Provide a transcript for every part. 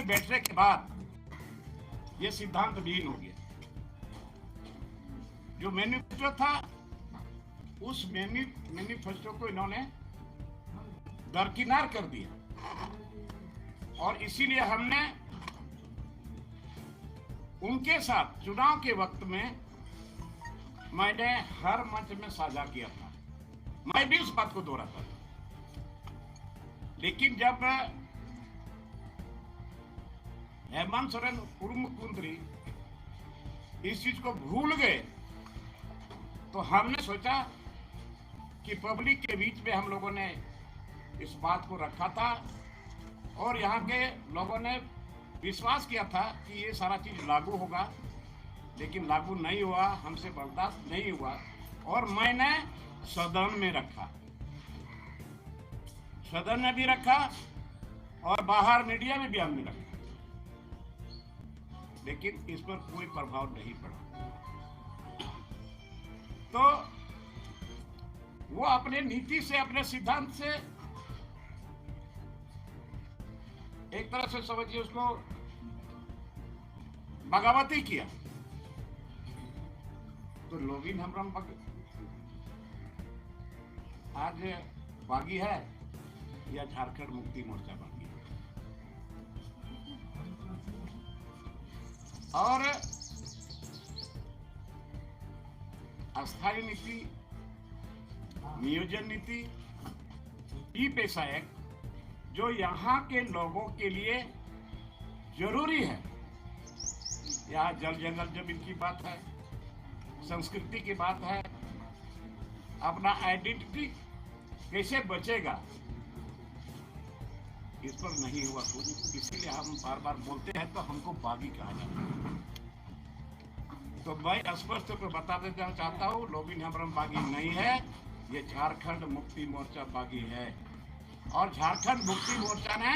बैठने के बाद ये सिद्धांत विहीन हो गया। जो मैनिफेस्टो था, उस मैनिफेस्टो को इन्होंने दरकिनार कर दिया और इसीलिए हमने उनके साथ चुनाव के वक्त में मैंने हर मंच में साझा किया था, मैं भी इस बात को दोहराता था। लेकिन जब हेमंत सोरेन पूर्व मुख्यमंत्री इस चीज को भूल गए तो हमने सोचा कि पब्लिक के बीच में हम लोगों ने इस बात को रखा था और यहाँ के लोगों ने विश्वास किया था कि ये सारा चीज लागू होगा, लेकिन लागू नहीं हुआ, हमसे बर्दाश्त नहीं हुआ और मैंने सदन में रखा, सदन में भी रखा और बाहर मीडिया में भी हमने रखा, लेकिन इस पर कोई प्रभाव नहीं पड़ा। तो वो अपने नीति से, अपने सिद्धांत से, एक तरह से समझिए उसको बगावती किया। तो लोगिन हमरम आज बागी है या झारखंड मुक्ति मोर्चा बागी है? और अस्थायी नीति, नियोजन नीति, ई पैसा एक्ट जो यहाँ के लोगों के लिए जरूरी है, यहाँ जल जंगल जमीन की बात है, संस्कृति की बात है, अपना आइडेंटिटी कैसे बचेगा, इस पर नहीं हुआ कुछ। इसीलिए हम बार बार बोलते हैं तो हमको बागी कहा जाता है। तो मैं स्पष्ट को बता देना चाहता हूँ, लोगिन हमरम बागी नहीं है, ये झारखंड मुक्ति मोर्चा बागी है। और झारखंड मुक्ति मोर्चा ने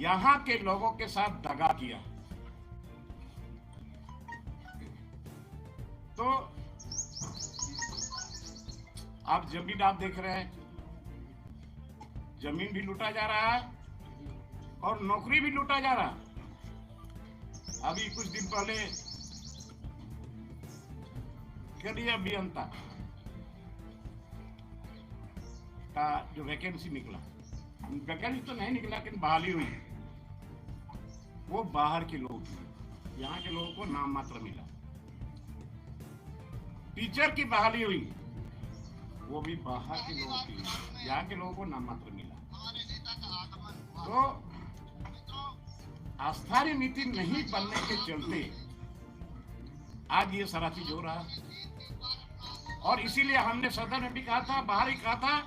यहाँ के लोगों के साथ दगा किया। तो आप जमीन आप देख रहे हैं, जमीन भी लूटा जा रहा है और नौकरी भी लूटा जा रहा है। अभी कुछ दिन पहले करिए अभियंता का जो वैकेंसी निकला, वैकेंसी तो नहीं निकला लेकिन बहाली हुई, वो बाहर के लोग, यहाँ के लोगों को नाम मात्र मिला। टीचर की बहाली हुई, वो भी बाहर के लोगों की, यहाँ के लोगों को नाम मात्र मिला। तो अस्थायी नीति नहीं बनने के चलते आज ये सारा चीज हो रहा है। और इसीलिए हमने सदन में भी कहा था, बाहर ही कहा था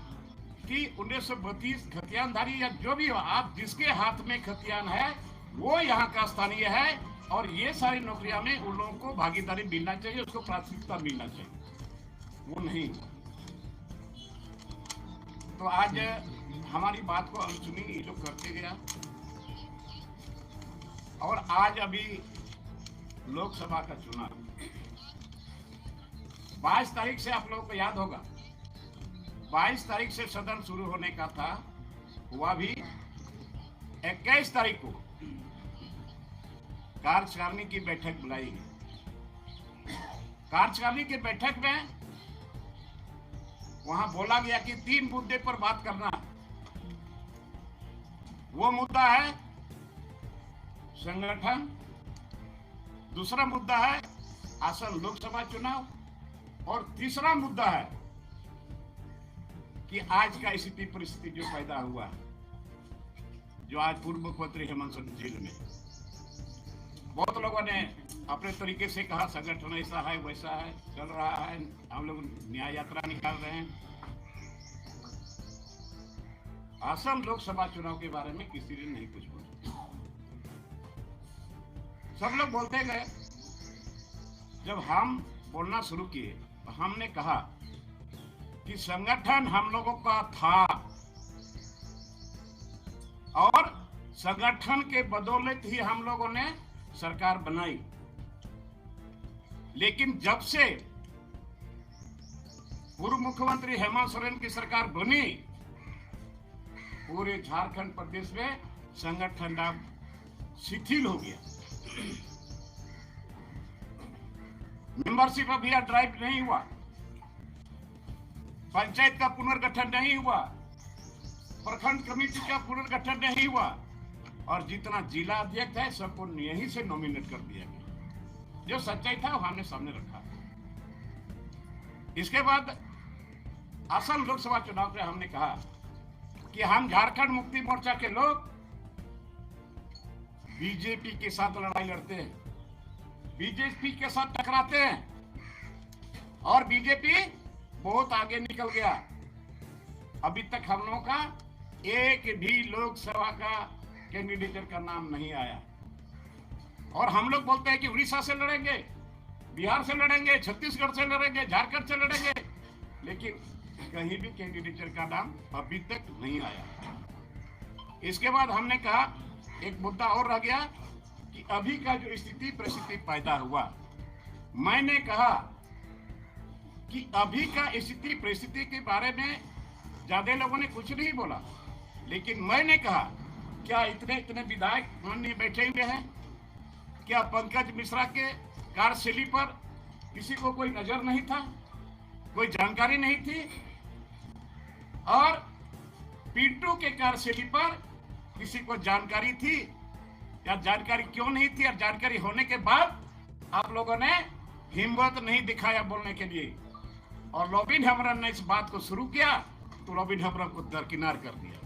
कि 1932 खतियानधारी या जो भी हो, आप जिसके हाथ में खतियान है वो यहाँ का स्थानीय है और ये सारी नौकरियां में उन लोगों को भागीदारी मिलना चाहिए, उसको प्राथमिकता मिलना चाहिए, वो नहीं। तो आज हमारी बात को अनसुनी ये लोग करते गया और आज अभी लोकसभा का चुनाव 22 तारीख से, आप लोगों को याद होगा 22 तारीख से सदन शुरू होने का था, हुआ भी 21 तारीख को कार्यकारिणी की बैठक बुलाई गई। कार्यकारिणी की बैठक में वहां बोला गया कि 3 मुद्दे पर बात करना है। वो मुद्दा है संगठन, दूसरा मुद्दा है आसन लोकसभा चुनाव और तीसरा मुद्दा है कि आज का स्थिति परिस्थिति जो पैदा हुआ है, जो आज पूर्व मुख्यमंत्री हेमंत सोरेन जेल में। बहुत लोगों ने अपने तरीके से कहा संगठन ऐसा है वैसा है, चल रहा है, हम लोग न्याय यात्रा निकाल रहे हैं। असम लोकसभा चुनाव के बारे में किसी ने नहीं कुछ बोला, सब लोग बोलते गए। जब हम बोलना शुरू किए तो हमने कहा कि संगठन हम लोगों का था और संगठन के बदौलत ही हम लोगों ने सरकार बनाई, लेकिन जब से पूर्व मुख्यमंत्री हेमंत सोरेन की सरकार बनी, पूरे झारखंड प्रदेश में संगठन शिथिल हो गया। मेंबरशिप अभियान ड्राइव नहीं हुआ, पंचायत का पुनर्गठन नहीं हुआ, प्रखंड कमेटी का पुनर्गठन नहीं हुआ, और जितना जिला अध्यक्ष है सबको यहीं से नॉमिनेट कर दिया गया। जो सच्चाई था वो हमने सामने रखा। इसके बाद असम लोकसभा चुनाव में हमने कहा कि हम झारखंड मुक्ति मोर्चा के लोग बीजेपी के साथ लड़ाई लड़ते हैं, बीजेपी के साथ टकराते हैं, और बीजेपी बहुत आगे निकल गया। अभी तक हम लोगों का एक भी लोकसभा का कैंडिडेट का नाम नहीं आया, और हम लोग बोलते हैं कि उड़ीसा से लड़ेंगे, बिहार से लड़ेंगे, छत्तीसगढ़ से लड़ेंगे, झारखंड से लड़ेंगे, लेकिन कहीं भी कैंडिडेट का नाम अभी तक नहीं आया। इसके बाद हमने कहा एक मुद्दा और रह गया कि अभी का जो स्थिति परिस्थिति पैदा हुआ, मैंने कहा कि अभी का स्थिति परिस्थिति के बारे में ज्यादा लोगों ने कुछ नहीं बोला, लेकिन मैंने कहा क्या इतने विधायक माननीय बैठे हुए हैं, क्या पंकज मिश्रा के कार्यशैली पर किसी को कोई नजर नहीं था, कोई जानकारी नहीं थी, और पिंटू के कार्यशैली पर किसी को जानकारी थी या जानकारी क्यों नहीं थी, और जानकारी होने के बाद आप लोगों ने हिम्मत नहीं दिखाया बोलने के लिए, और रॉबिन हेम्ब्रम ने इस बात को शुरू किया तो रॉबिन हेम्ब्रम को दरकिनार कर दिया।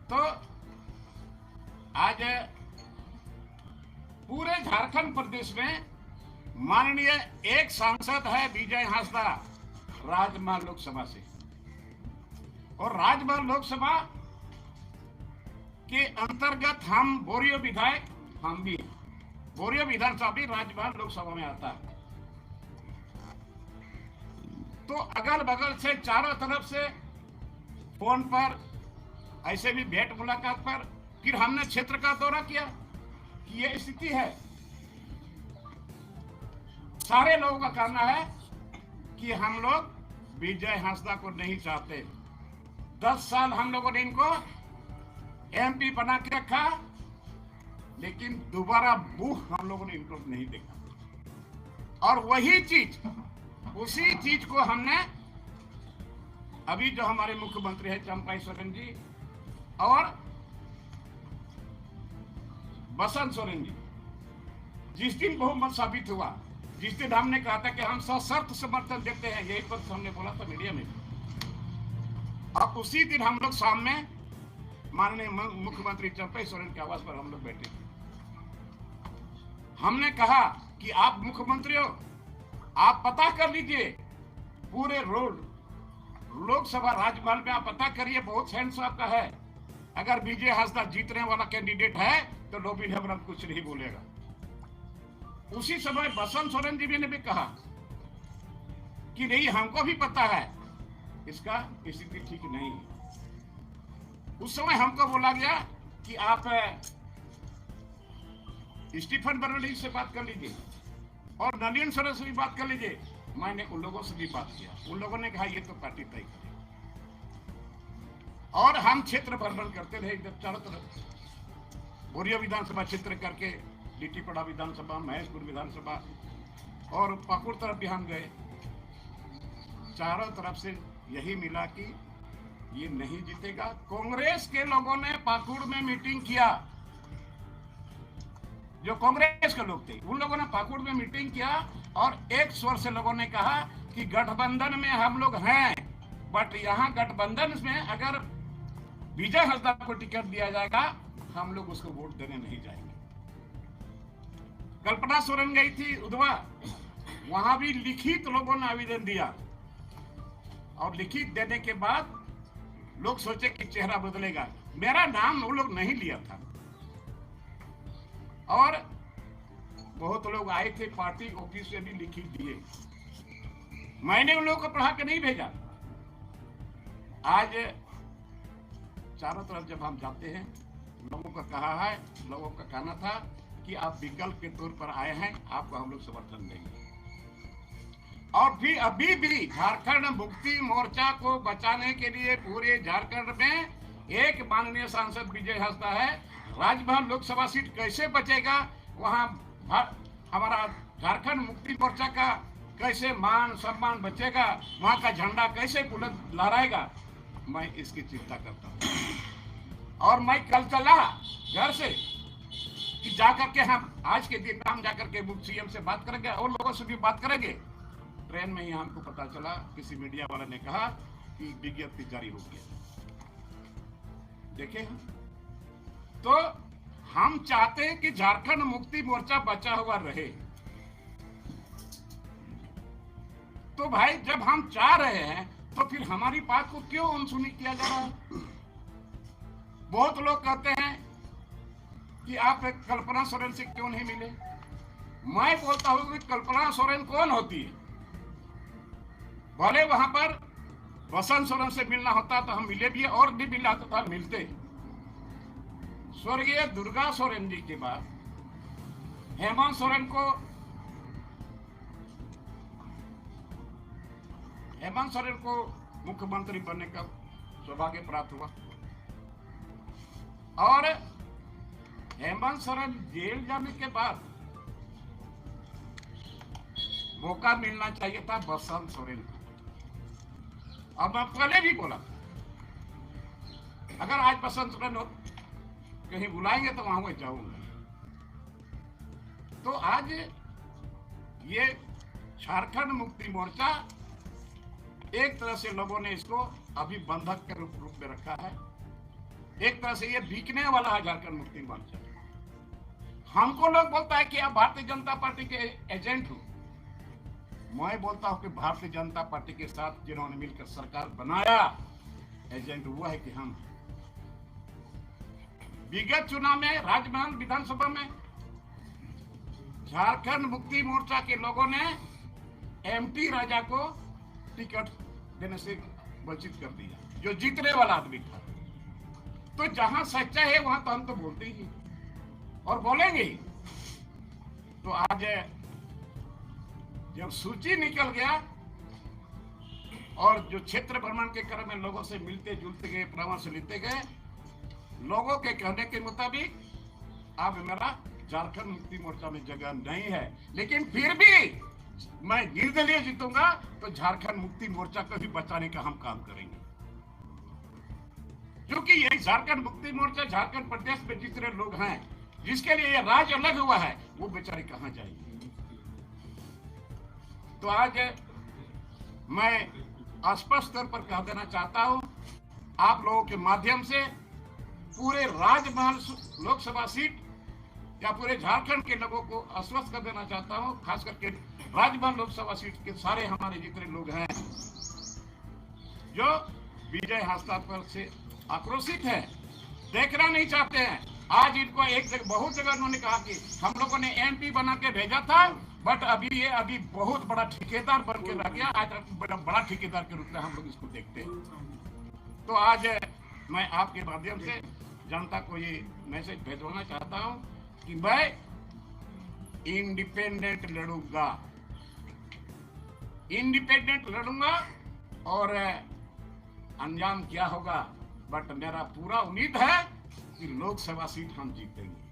तो आज पूरे झारखंड प्रदेश में माननीय एक सांसद है विजय हांसदा राजमहल लोकसभा से, और राजमहल लोकसभा के अंतर्गत हम बोरियो विधायक, हम भी बोरियो विधानसभा भी राजमहल लोकसभा में आता है। तो अगल बगल से चारों तरफ से फोन पर, ऐसे भी भेंट मुलाकात पर, फिर हमने क्षेत्र का दौरा किया कि यह स्थिति है। सारे लोगों का कहना है कि हम लोग विजय हांसदा को नहीं चाहते। 10 साल हम लोगों ने इनको एमपी बना के रखा, लेकिन दोबारा मुंह हम लोगों ने इनको नहीं देखा। और वही चीज, उसी चीज को हमने अभी जो हमारे मुख्यमंत्री है चंपाई सोरेन जी और बसंत सोरेन जी, जिस दिन बहुमत साबित हुआ, जिस दिन हमने कहा था कि हम सशर्त समर्थन देते हैं, यही पर हमने बोला था मीडिया में, और उसी दिन हम लोग सामने माननीय मुख्यमंत्री चंपाई सोरेन के आवास पर हम लोग बैठे। हमने कहा कि आप मुख्यमंत्री हो, आप पता कर लीजिए पूरे रोड लोकसभा राजमहल में, आप पता करिए, बहुत सेंस आपका है। अगर विजय हांसदा जीतने वाला कैंडिडेट है तो रॉबिन हेम्ब्रम कुछ नहीं बोलेगा। उसी समय बसंत सोरेन जी ने भी कहा कि नहीं, हमको भी पता है इसका स्थिति ठीक नहीं है। उस समय हमको बोला गया कि आप स्टीफन बर्नार्डिस से बात कर लीजिए और नलिन सोरेन से भी बात कर लीजिए। मैंने उन लोगों से भी बात किया, उन लोगों ने कहा ये तो पार्टी तय करे, और हम क्षेत्र भ्रमण करते रहे इधर चारों तरफ, बोरियो विधानसभा क्षेत्र करके लिट्टीपड़ा विधानसभा, महेशपुर विधानसभा और पाकुड़ तरफ भी हम गए। चारों तरफ से यही मिला कि ये नहीं जीतेगा। कांग्रेस के लोगों ने पाकुड़ में मीटिंग किया, जो कांग्रेस के लोग थे उन लोगों ने पाकुड़ में मीटिंग किया, और एक स्वर से लोगों ने कहा कि गठबंधन में हम लोग हैं, बट यहाँ गठबंधन में अगर विजय हांसदा को टिकट दिया जाएगा हम लोग उसको वोट देने नहीं जाएंगे। कल्पना सोरेन गई थी उधवा, वहां भी लिखित लोगों ने आवेदन दिया, और लिखित देने के बाद लोग सोचे कि चेहरा बदलेगा। मेरा नाम वो लोग नहीं लिया था, और बहुत लोग आए थे, पार्टी ऑफिस से भी लिखित दिए, मैंने उन लोगों को पढ़ा के नहीं भेजा। आज चारों तरफ जब हम जाते हैं, लोगों का कहा है, लोगों का कहना था कि आप विकल्प के तौर पर आए हैं, आपको हम लोग समर्थन देंगे। और फिर अभी भी झारखंड मुक्ति मोर्चा को बचाने के लिए पूरे झारखंड में एक माननीय सांसद विजय हांसदा है, राजभवन लोकसभा सीट कैसे बचेगा, वहां हमारा झारखंड मुक्ति मोर्चा का कैसे मान सम्मान बचेगा, वहां का झंडा कैसे बुलंद लहराएगा, मैं इसकी चिंता करता हूं। और मैं कल चला घर से कि जाकर के हम आज के दिन हम जाकर के मुख्य सीएम से बात करेंगे और लोगों से भी बात करेंगे। ट्रेन में ही हमको पता चला, किसी मीडिया वाले ने कहा कि विज्ञप्ति जारी हो गया। देखे तो हम चाहते हैं कि झारखंड मुक्ति मोर्चा बचा हुआ रहे। तो भाई जब हम चाह रहे हैं तो फिर हमारी बात को क्यों अनसुनी किया जा रहा है? बहुत लोग कहते हैं कि आप कल्पना सोरेन से क्यों नहीं मिले। मैं बोलता हूं कि कल्पना सोरेन कौन होती है? भले वहां पर बसंत सोरेन से मिलना होता तो हम मिले भी, और भी मिला तो था मिलते। स्वर्गीय दुर्गा सोरेन जी के बाद हेमंत सोरेन को मुख्यमंत्री बनने का सौभाग्य प्राप्त हुआ, और हेमंत सोरेन जेल जाने के बाद मौका मिलना चाहिए था बसंत सोरेन को। अब मैं पहले भी बोला, अगर आज बसंत सोरेन कहीं बुलाएंगे तो वहां मैं जाऊंगा। तो आज ये झारखंड मुक्ति मोर्चा एक तरह से लोगों ने इसको अभी बंधक के रूप में रखा है। एक तरह से ये बिकने वाला है झारखंड मुक्ति मोर्चा। हमको लोग बोलता है कि आप भारतीय जनता पार्टी के एजेंट हो। मैं बोलता हूं कि भारतीय जनता पार्टी के साथ जिन्होंने मिलकर सरकार बनाया, एजेंट हुआ है कि हम विगत चुनाव में राजभवन विधानसभा में झारखंड मुक्ति मोर्चा के लोगों ने एमटी राजा को टिकट देने से वंचित कर दिया, जो जीतने वाला आदमी था। तो जहां सच्चा है वहां तो हम तो बोलते ही और बोलेंगे ही। तो आज जब सूची निकल गया और जो क्षेत्र भ्रमण के क्रम में लोगों से मिलते जुलते गए, परामर्श लेते गए, लोगों के कहने के मुताबिक अब मेरा झारखंड मुक्ति मोर्चा में जगह नहीं है। लेकिन फिर भी मैं निर्दलीय जीतूंगा तो झारखंड मुक्ति मोर्चा को भी बचाने का हम काम करेंगे, क्योंकि यही झारखंड मुक्ति मोर्चा झारखंड प्रदेश में जितने लोग हैं जिसके लिए यह राज्य अलग हुआ है, वो बेचारे कहां जाएंगे। तो आज मैं स्पष्ट तौर पर कह देना चाहता हूं आप लोगों के माध्यम से, पूरे राजभवन लोकसभा सीट या पूरे झारखंड के लोगों को आश्वस्त कर देना चाहता हूं, खास करके राजभवन लोकसभा सीट के सारे हमारे जितने लोग हैं जो विजय हस्ताक्षर से आक्रोशित है, देखना नहीं चाहते हैं। आज इनको एक जगह बहुत जगह उन्होंने कहा कि हम लोगों ने एमपी बना के भेजा था, बट अभी बहुत बड़ा ठेकेदार बन के रह गया। आज बड़ा ठेकेदार के रूप में हम लोग इसको देखते हैं। तो आज मैं आपके माध्यम से जनता को ये मैसेज भेजवाना चाहता हूं कि मैं इंडिपेंडेंट लड़ूंगा और अंजाम क्या होगा, बट मेरा पूरा उम्मीद है कि लोकसभा सीट हम जीतेंगे।